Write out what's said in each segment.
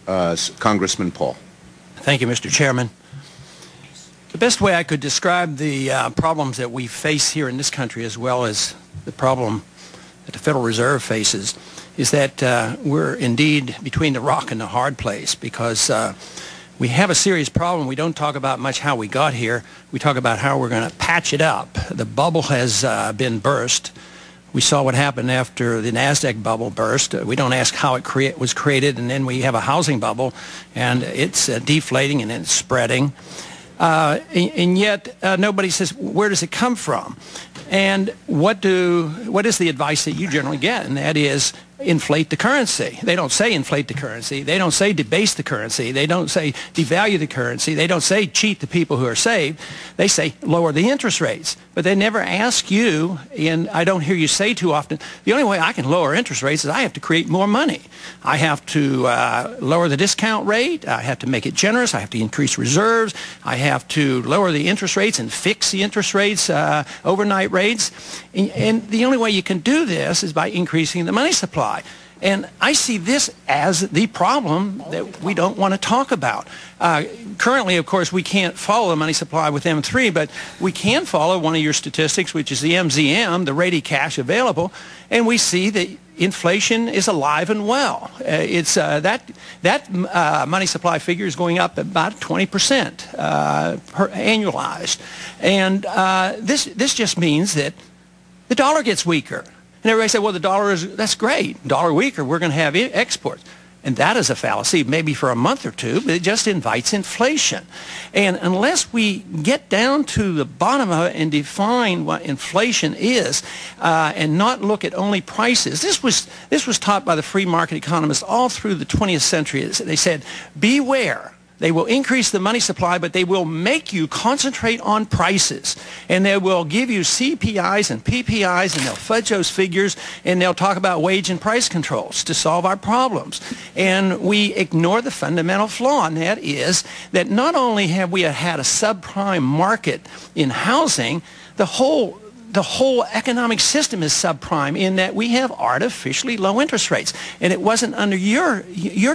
Congressman Paul. Thank you, Mr. Chairman. The best way I could describe the problems that we face here in this country, as well as the problem that the Federal Reserve faces, is that we're indeed between the rock and the hard place, because we have a serious problem. We don't talk about much how we got here. We talk about how we're going to patch it up. The bubble has been burst. We saw what happened after the NASDAQ bubble burst. We don't ask how it was created, and then we have a housing bubble, and it's deflating and it's spreading. And yet nobody says, where does it come from? And what is the advice that you generally get? And that is, inflate the currency. They don't say inflate the currency. They don't say debase the currency. They don't say devalue the currency. They don't say cheat the people who are saved. They say lower the interest rates. But they never ask you, and I don't hear you say too often, the only way I can lower interest rates is I have to create more money. I have to lower the discount rate. I have to make it generous. I have to increase reserves. I have to lower the interest rates and fix the interest rates, overnight rates. And the only way you can do this is by increasing the money supply. And I see this as the problem that we don't want to talk about. Currently, of course, we can't follow the money supply with M3, but we can follow one of your statistics, which is the MZM, the ready cash available, and we see that inflation is alive and well. That money supply figure is going up about 20% annualized. And this just means that the dollar gets weaker. And everybody said, well, the dollar that's great. Dollar weaker, we're going to have exports. And that is a fallacy, maybe for a month or two, but it just invites inflation. And unless we get down to the bottom of it and define what inflation is, and not look at only prices, this was taught by the free market economists all through the 20th century. They said, beware. They will increase the money supply, but they will make you concentrate on prices. And they will give you CPIs and PPIs, and they'll fudge those figures, and they'll talk about wage and price controls to solve our problems. And we ignore the fundamental flaw, and that is that not only have we had a subprime market in housing, the whole economic system is subprime in that we have artificially low interest rates. And it wasn't under your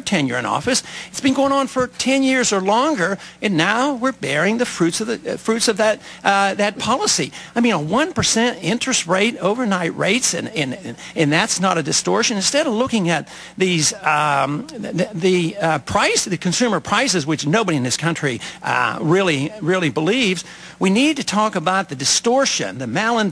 tenure in office. It's been going on for 10 years or longer, and now we're bearing the fruits of that policy. I mean, a 1% interest rate, overnight rates, and that's not a distortion. Instead of looking at these the consumer prices, which nobody in this country really believes, we need to talk about the distortion, the malinvestment,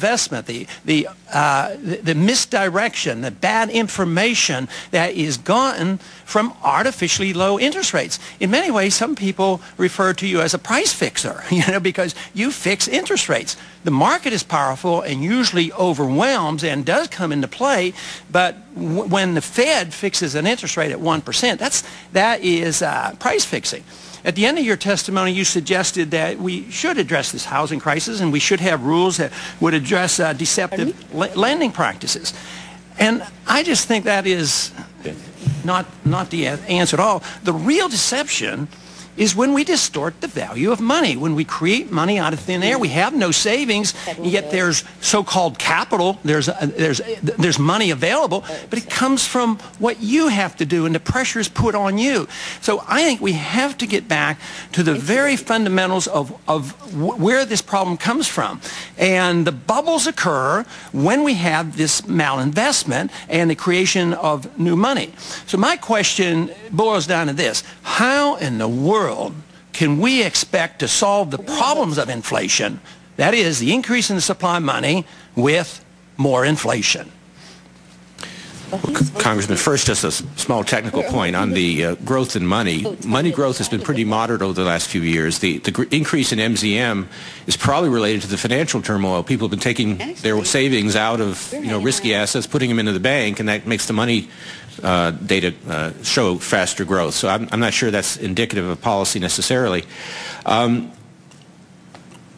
the misdirection, the bad information that is gotten from artificially low interest rates. In many ways, some people refer to you as a price fixer, because you fix interest rates. The market is powerful and usually overwhelms and does come into play, but when the Fed fixes an interest rate at 1%, that is price fixing. At the end of your testimony, you suggested that we should address this housing crisis and we should have rules that would address deceptive lending practices. And I just think that is not the answer at all. The real deception is when we distort the value of money, when we create money out of thin air. We have no savings, yet there's so-called capital, there's money available, but it comes from what you have to do and the pressure is put on you. So I think we have to get back to the very fundamentals of where this problem comes from. And the bubbles occur when we have this malinvestment and the creation of new money. So my question boils down to this: how in the world can we expect to solve the problems of inflation, that is, the increase in the supply of money, with more inflation? Well, Congressman, first just a small technical point on the growth in money. Money growth has been pretty moderate over the last few years. The increase in MZM is probably related to the financial turmoil. People have been taking their savings out of risky assets, putting them into the bank, and that makes the money data show faster growth. So I'm not sure that's indicative of policy necessarily.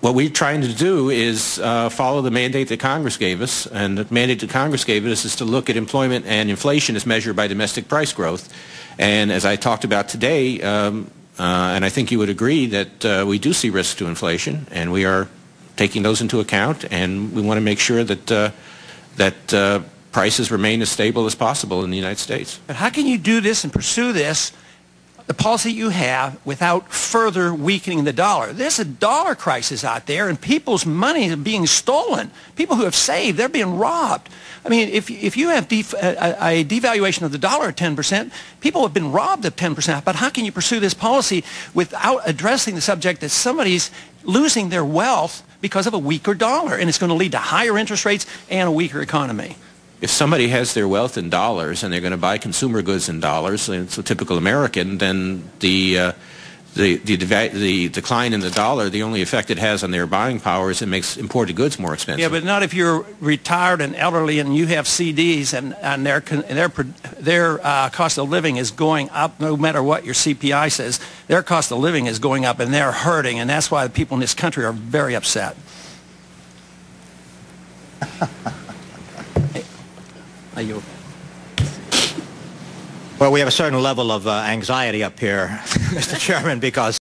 What we're trying to do is follow the mandate that Congress gave us, and the mandate that Congress gave us is to look at employment and inflation as measured by domestic price growth. And as I talked about today, and I think you would agree that we do see risks to inflation, and we are taking those into account, and we want to make sure that prices remain as stable as possible in the United States. But how can you do this and pursue this the policy you have without further weakening the dollar. There's a dollar crisis out there, and people's money is being stolen. People who have saved, they're being robbed. I mean, if you have a devaluation of the dollar at 10%, people have been robbed of 10%. But how can you pursue this policy without addressing the subject that somebody's losing their wealth because of a weaker dollar, and it's going to lead to higher interest rates and a weaker economy? If somebody has their wealth in dollars and they're going to buy consumer goods in dollars, and it's a typical American, then the decline in the dollar, the only effect it has on their buying power is it makes imported goods more expensive. Yeah, but not if you're retired and elderly and you have CDs and their cost of living is going up no matter what your CPI says. Their cost of living is going up and they're hurting, and that's why the people in this country are very upset. Are you? Well, we have a certain level of anxiety up here, Mr. Chairman, because